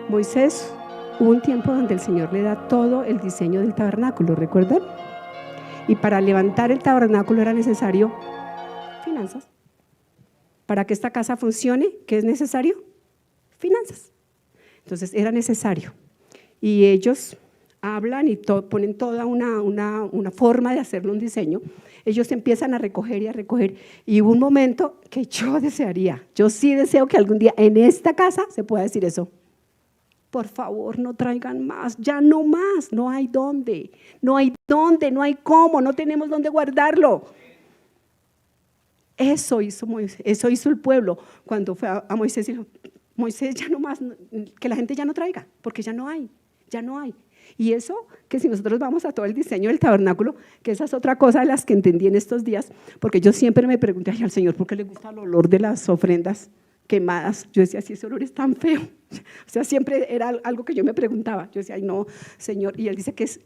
Moisés, hubo un tiempo donde el Señor le da todo el diseño del tabernáculo, ¿recuerdan? Y para levantar el tabernáculo era necesario finanzas. Para que esta casa funcione, ¿qué es necesario? Finanzas. Entonces era necesario. Y ellos hablan y ponen toda una forma de hacerle un diseño. Ellos empiezan a recoger y a recoger. Y hubo un momento que yo desearía, yo sí deseo que algún día en esta casa se pueda decir eso. Por favor, no traigan más, ya no más, no hay dónde, no hay dónde, no hay cómo, no tenemos dónde guardarlo. Eso hizo Moisés, eso hizo el pueblo cuando fue a Moisés y dijo, Moisés, ya no más, que la gente ya no traiga, porque ya no hay, ya no hay. Y eso, que si nosotros vamos a todo el diseño del tabernáculo, que esa es otra cosa de las que entendí en estos días, porque yo siempre me pregunté al Señor, ¿por qué le gusta el olor de las ofrendas quemadas? Yo decía, si ese olor es tan feo. O sea, siempre era algo que yo me preguntaba. Yo decía, ay no, Señor, y Él dice que es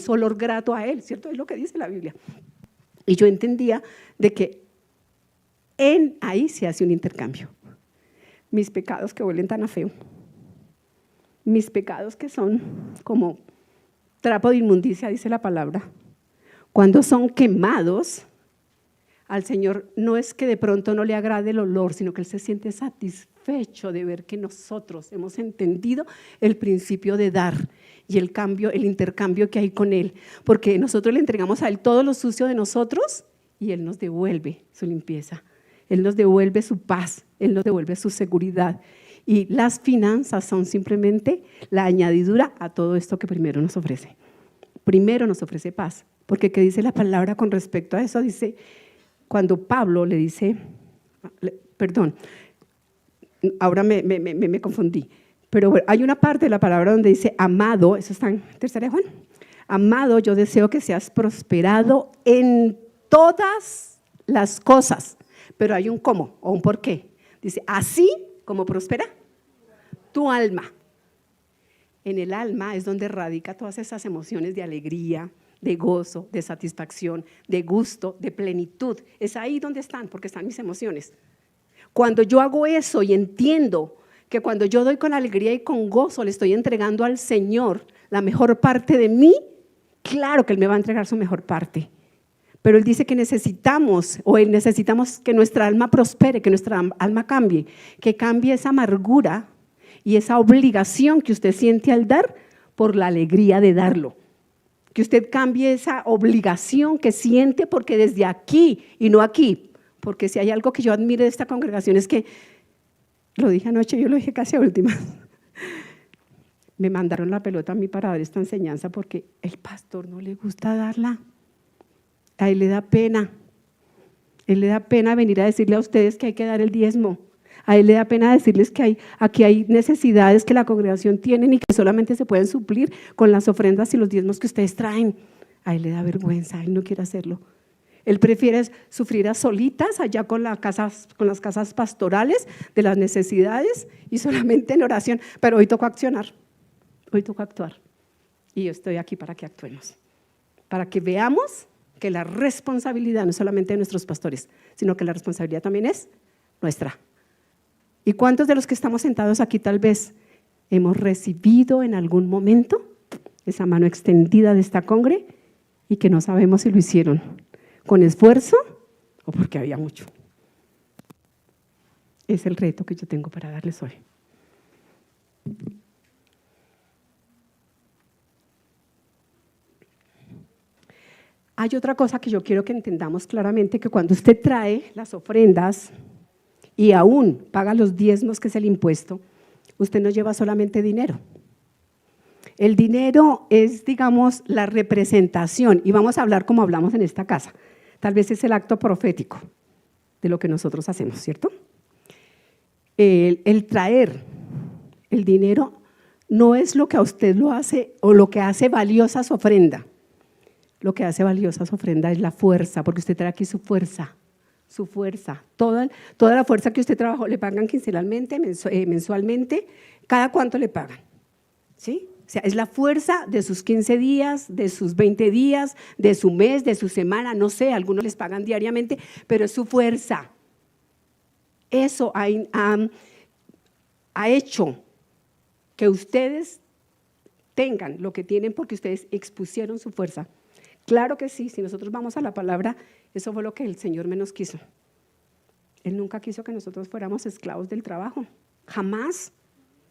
olor grato a Él, ¿cierto? Es lo que dice la Biblia. Y yo entendía de que ahí se hace un intercambio. Mis pecados que huelen tan a feo, mis pecados que son como trapo de inmundicia, dice la palabra, cuando son quemados, al Señor no es que de pronto no le agrade el olor, sino que Él se siente satisfecho de ver que nosotros hemos entendido el principio de dar y el intercambio que hay con Él, porque nosotros le entregamos a Él todo lo sucio de nosotros y Él nos devuelve su limpieza, Él nos devuelve su paz, Él nos devuelve su seguridad. Y las finanzas son simplemente la añadidura a todo esto que primero nos ofrece. Primero nos ofrece paz, porque ¿qué dice la palabra con respecto a eso? Dice, cuando Pablo le dice, perdón, ahora me confundí, pero hay una parte de la palabra donde dice, amado, eso está en 3 de Juan, amado, yo deseo que seas prosperado en todas las cosas, pero hay un cómo o un por qué. Dice, así como prospera tu alma. En el alma es donde radica todas esas emociones de alegría, de gozo, de satisfacción, de gusto, de plenitud. Es ahí donde están, porque están mis emociones. Cuando yo hago eso y entiendo que cuando yo doy con alegría y con gozo le estoy entregando al Señor la mejor parte de mí, claro que Él me va a entregar su mejor parte. Pero Él dice que necesitamos que nuestra alma prospere, que nuestra alma cambie, que cambie esa amargura y esa obligación que usted siente al dar por la alegría de darlo. Que usted cambie esa obligación que siente porque desde aquí y no aquí, porque si hay algo que yo admiro de esta congregación es que, lo dije anoche, yo lo dije casi a últimas, me mandaron la pelota a mí para dar esta enseñanza porque el pastor no le gusta darla. A él le da pena. Él le da pena venir a decirle a ustedes que hay que dar el diezmo. A él le da pena decirles que aquí hay necesidades que la congregación tiene y que solamente se pueden suplir con las ofrendas y los diezmos que ustedes traen. A él le da vergüenza, él no quiere hacerlo. Él prefiere sufrir a solitas allá con las casas pastorales de las necesidades y solamente en oración. Pero hoy tocó accionar, hoy tocó actuar. Y yo estoy aquí para que actuemos, para que veamos que la responsabilidad no es solamente de nuestros pastores, sino que la responsabilidad también es nuestra. ¿Y cuántos de los que estamos sentados aquí tal vez hemos recibido en algún momento esa mano extendida de esta congre y que no sabemos si lo hicieron con esfuerzo o porque había mucho? Es el reto que yo tengo para darles hoy. Hay otra cosa que yo quiero que entendamos claramente, que cuando usted trae las ofrendas y aún paga los diezmos, que es el impuesto, usted no lleva solamente dinero. El dinero es, digamos, la representación, y vamos a hablar como hablamos en esta casa. Tal vez es el acto profético de lo que nosotros hacemos, ¿cierto? El traer el dinero no es lo que a usted lo hace o lo que hace valiosa su ofrenda. Lo que hace valiosa su ofrenda es la fuerza, porque usted trae aquí su fuerza, toda la fuerza que usted trabajó. Le pagan quincenalmente, mensualmente, ¿cada cuánto le pagan? ¿Sí? O sea, es la fuerza de sus 15 días, de sus 20 días, de su mes, de su semana, no sé, algunos les pagan diariamente, pero es su fuerza. Eso ha hecho que ustedes tengan lo que tienen porque ustedes expusieron su fuerza. Claro que sí, si nosotros vamos a la palabra, eso fue lo que el Señor menos quiso. Él nunca quiso que nosotros fuéramos esclavos del trabajo, jamás,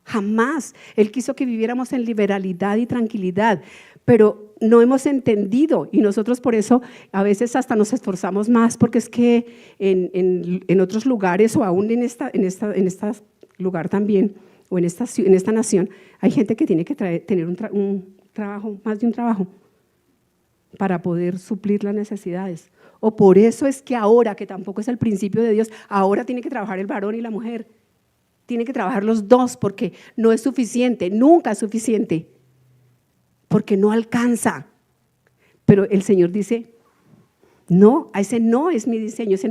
jamás. Él quiso que viviéramos en liberalidad y tranquilidad, pero no hemos entendido y nosotros por eso a veces hasta nos esforzamos más porque es que en otros lugares o aún en este lugar también o en esta nación hay gente que tiene que tener un trabajo, más de un trabajo para poder suplir las necesidades. O por eso es que ahora, que tampoco es el principio de Dios, ahora tiene que trabajar el varón y la mujer. Tienen que trabajar los dos porque no es suficiente, nunca es suficiente, porque no alcanza. Pero el Señor dice, no, ese no es mi diseño, ese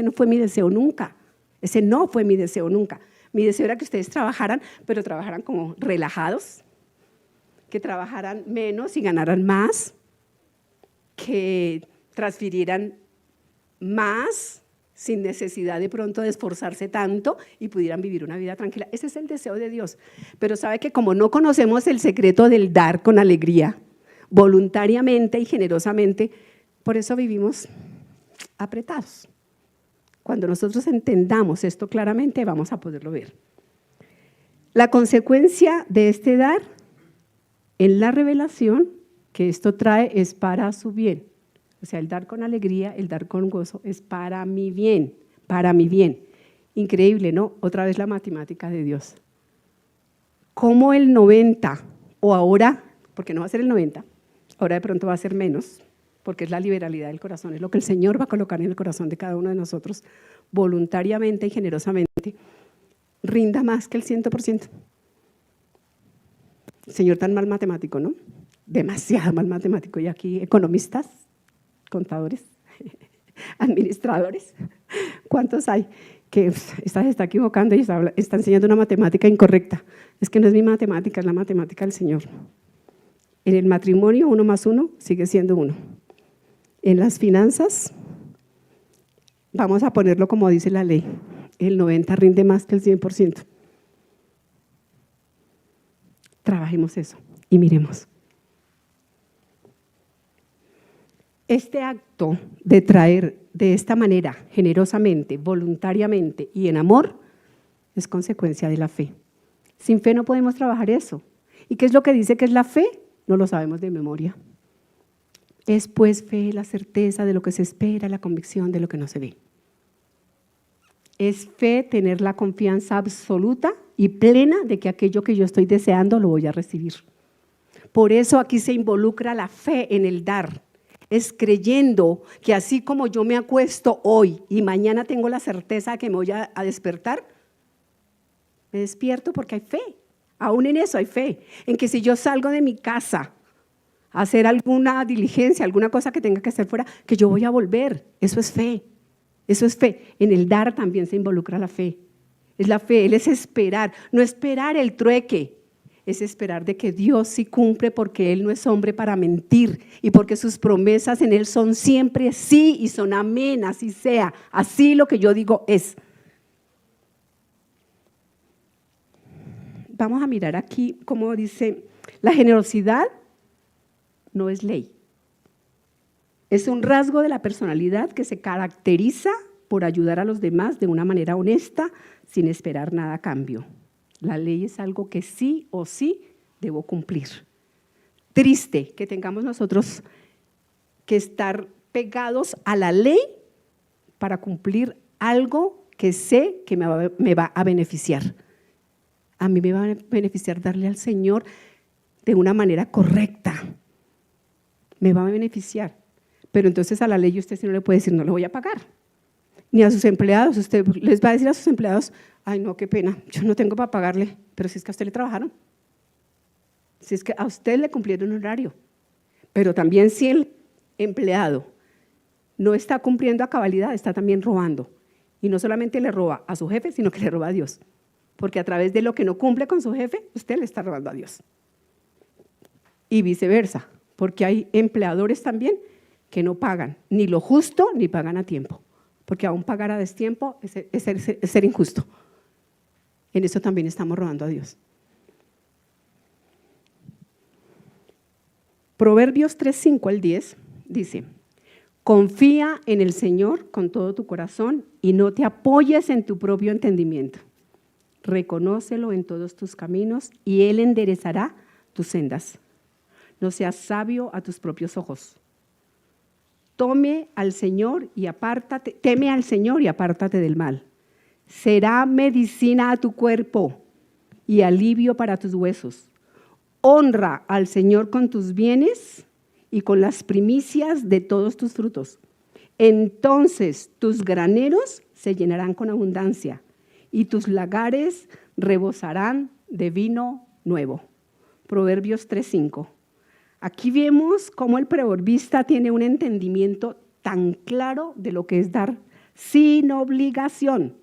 no fue mi deseo nunca. Ese no fue mi deseo nunca. Mi deseo era que ustedes trabajaran, pero trabajaran como relajados, que trabajaran menos y ganaran más, que transfirieran más sin necesidad de pronto de esforzarse tanto y pudieran vivir una vida tranquila. Ese es el deseo de Dios. Pero sabe que como no conocemos el secreto del dar con alegría, voluntariamente y generosamente, por eso vivimos apretados. Cuando nosotros entendamos esto claramente, vamos a poderlo ver. La consecuencia de este dar en la revelación que esto trae es para su bien. O sea, el dar con alegría, el dar con gozo es para mi bien, para mi bien. Increíble, ¿no? Otra vez la matemática de Dios. Como el 90, o ahora, porque no va a ser el 90, ahora de pronto va a ser menos, porque es la liberalidad del corazón, es lo que el Señor va a colocar en el corazón de cada uno de nosotros, voluntariamente y generosamente, rinda más que el 100%. El Señor tan mal matemático, ¿no? Demasiado mal matemático. Y aquí economistas, contadores, administradores, ¿cuántos hay? Que esta se está equivocando y está enseñando una matemática incorrecta. Es que no es mi matemática, es la matemática del Señor. En el matrimonio 1 más 1 sigue siendo 1. En las finanzas, vamos a ponerlo como dice la ley, el 90 rinde más que el 100%. Trabajemos eso y miremos. Este acto de traer de esta manera, generosamente, voluntariamente y en amor, es consecuencia de la fe. Sin fe no podemos trabajar eso. ¿Y qué es lo que dice que es la fe? No lo sabemos de memoria. Es pues fe la certeza de lo que se espera, la convicción de lo que no se ve. Es fe tener la confianza absoluta y plena de que aquello que yo estoy deseando lo voy a recibir. Por eso aquí se involucra la fe en el dar. Es creyendo que así como yo me acuesto hoy y mañana tengo la certeza de que me voy a despertar, me despierto porque hay fe. Aún en eso hay fe. En que si yo salgo de mi casa a hacer alguna diligencia, alguna cosa que tenga que hacer fuera, que yo voy a volver. Eso es fe. Eso es fe. En el dar también se involucra la fe. Es la fe, Él es esperar, no esperar el trueque. Es esperar de que Dios sí cumple porque Él no es hombre para mentir y porque sus promesas en Él son siempre sí y son amén, así sea, así lo que yo digo es. Vamos a mirar aquí cómo dice, la generosidad no es ley. Es un rasgo de la personalidad que se caracteriza por ayudar a los demás de una manera honesta sin esperar nada a cambio. La ley es algo que sí o sí debo cumplir. Triste que tengamos nosotros que estar pegados a la ley para cumplir algo que sé que me va a beneficiar. A mí me va a beneficiar darle al Señor de una manera correcta. Me va a beneficiar. Pero entonces a la ley usted sí no le puede decir, no le voy a pagar. Ni a sus empleados, usted les va a decir a sus empleados, ay no, qué pena, yo no tengo para pagarle, pero si es que a usted le trabajaron, si es que a usted le cumplieron un horario, pero también si el empleado no está cumpliendo a cabalidad, está también robando, y no solamente le roba a su jefe, sino que le roba a Dios, porque a través de lo que no cumple con su jefe, usted le está robando a Dios, y viceversa, porque hay empleadores también que no pagan ni lo justo ni pagan a tiempo. Porque aún pagar a destiempo es ser injusto. En eso también estamos robando a Dios. Proverbios 3:5 al 10 dice: confía en el Señor con todo tu corazón y no te apoyes en tu propio entendimiento. Reconócelo en todos tus caminos y Él enderezará tus sendas. No seas sabio a tus propios ojos. Teme al Señor y apártate del mal. Será medicina a tu cuerpo y alivio para tus huesos. Honra al Señor con tus bienes y con las primicias de todos tus frutos. Entonces tus graneros se llenarán con abundancia y tus lagares rebosarán de vino nuevo. Proverbios 3:5. Aquí vemos cómo el proverbista tiene un entendimiento tan claro de lo que es dar sin obligación,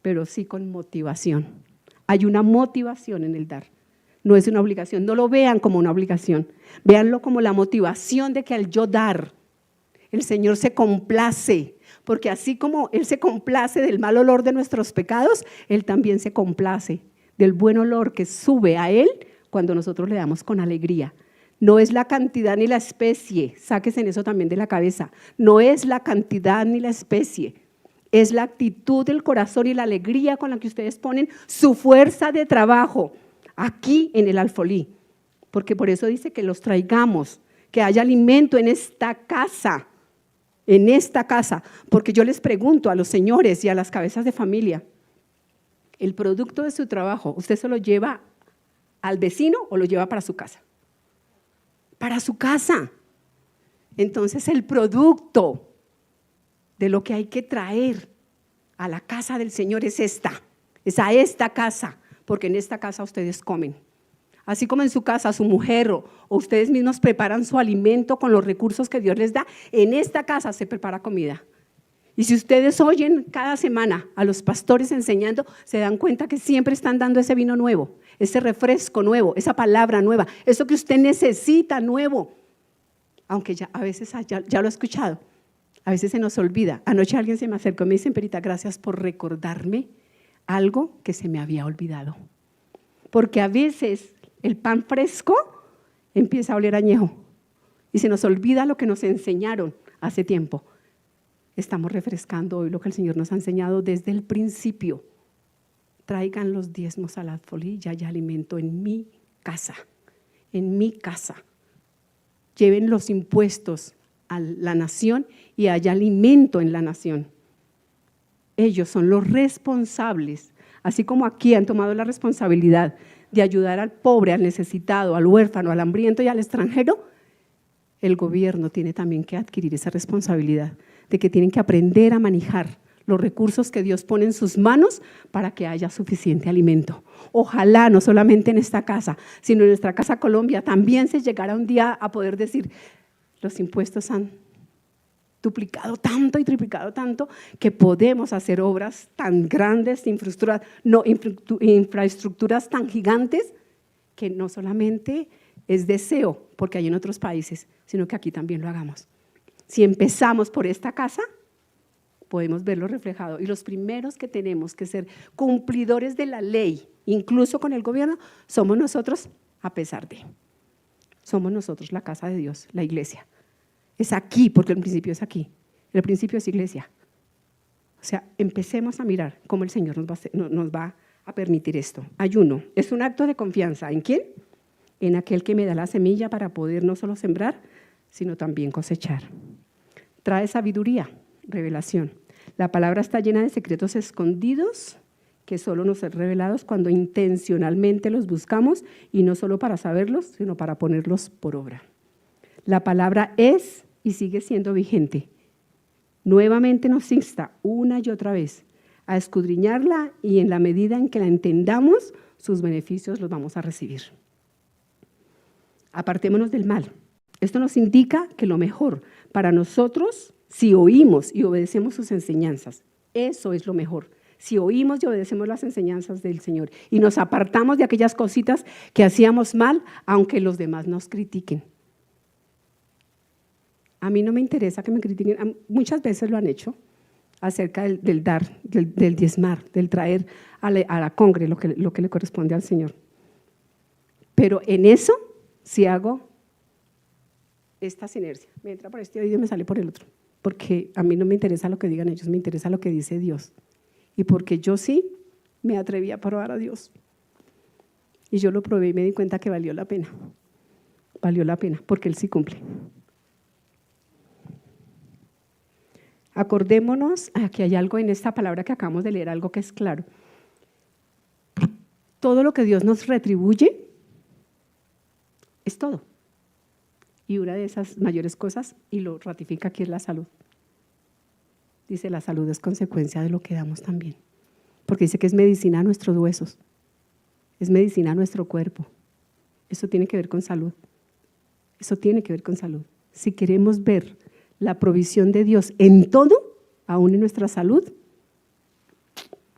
pero sí con motivación. Hay una motivación en el dar, no es una obligación. No lo vean como una obligación, véanlo como la motivación de que al yo dar, el Señor se complace, porque así como Él se complace del mal olor de nuestros pecados, Él también se complace del buen olor que sube a Él cuando nosotros le damos con alegría. No es la cantidad ni la especie, sáquense eso también de la cabeza, no es la cantidad ni la especie, es la actitud del corazón y la alegría con la que ustedes ponen su fuerza de trabajo aquí en el alfolí, porque por eso dice que los traigamos, que haya alimento en esta casa, porque yo les pregunto a los señores y a las cabezas de familia, el producto de su trabajo, ¿usted se lo lleva al vecino o lo lleva para su casa? Para su casa. Entonces el producto de lo que hay que traer a la casa del Señor es a esta casa, porque en esta casa ustedes comen. Así como en su casa su mujer o ustedes mismos preparan su alimento con los recursos que Dios les da, en esta casa se prepara comida. Y si ustedes oyen cada semana a los pastores enseñando, se dan cuenta que siempre están dando ese vino nuevo, ese refresco nuevo, esa palabra nueva, eso que usted necesita nuevo. Aunque ya a veces ya lo he escuchado, a veces se nos olvida. Anoche alguien se me acercó y me dice: Perita, gracias por recordarme algo que se me había olvidado. Porque a veces el pan fresco empieza a oler añejo y se nos olvida lo que nos enseñaron hace tiempo. Estamos refrescando hoy lo que el Señor nos ha enseñado desde el principio. Traigan los diezmos al alfolí, ya hay alimento en mi casa, en mi casa. Lleven los impuestos a la nación y haya alimento en la nación. Ellos son los responsables, así como aquí han tomado la responsabilidad de ayudar al pobre, al necesitado, al huérfano, al hambriento y al extranjero. El gobierno tiene también que adquirir esa responsabilidad de que tienen que aprender a manejar los recursos que Dios pone en sus manos para que haya suficiente alimento. Ojalá no solamente en esta casa, sino en nuestra casa Colombia también se llegara un día a poder decir: los impuestos han duplicado tanto y triplicado tanto que podemos hacer obras tan grandes, infraestructuras tan gigantes, que no solamente es deseo, porque hay en otros países, sino que aquí también lo hagamos. Si empezamos por esta casa, podemos verlo reflejado. Y los primeros que tenemos que ser cumplidores de la ley, incluso con el gobierno, somos nosotros, a pesar de. Somos nosotros la casa de Dios, la iglesia. Es aquí, porque el principio es aquí. El principio es iglesia. O sea, empecemos a mirar cómo el Señor nos va a permitir esto. Ayuno es un acto de confianza. ¿En quién? En aquel que me da la semilla para poder no solo sembrar, sino también cosechar. Trae sabiduría, revelación. La palabra está llena de secretos escondidos que solo nos son revelados cuando intencionalmente los buscamos, y no solo para saberlos, sino para ponerlos por obra. La palabra es y sigue siendo vigente. Nuevamente nos insta una y otra vez a escudriñarla, y en la medida en que la entendamos, sus beneficios los vamos a recibir. Apartémonos del mal. Esto nos indica que lo mejor para nosotros, si oímos y obedecemos sus enseñanzas, eso es lo mejor. Si oímos y obedecemos las enseñanzas del Señor y nos apartamos de aquellas cositas que hacíamos mal, aunque los demás nos critiquen. A mí no me interesa que me critiquen, muchas veces lo han hecho acerca del dar, del diezmar, del traer a la congre lo que le corresponde al Señor. Pero en eso sí hago esta sinergia. Me entra por este oído y me sale por el otro. Porque a mí no me interesa lo que digan ellos, me interesa lo que dice Dios. Y porque yo sí me atreví a probar a Dios. Y yo lo probé y me di cuenta que valió la pena. Valió la pena, porque Él sí cumple. Acordémonos, aquí hay algo en esta palabra que acabamos de leer, algo que es claro. Todo lo que Dios nos retribuye es todo. Y una de esas mayores cosas, y lo ratifica aquí, es la salud. Dice, la salud es consecuencia de lo que damos también. Porque dice que es medicina a nuestros huesos, es medicina a nuestro cuerpo. Eso tiene que ver con salud. Eso tiene que ver con salud. Si queremos ver la provisión de Dios en todo, aún en nuestra salud,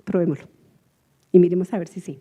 probémoslo. Y miremos a ver si sí.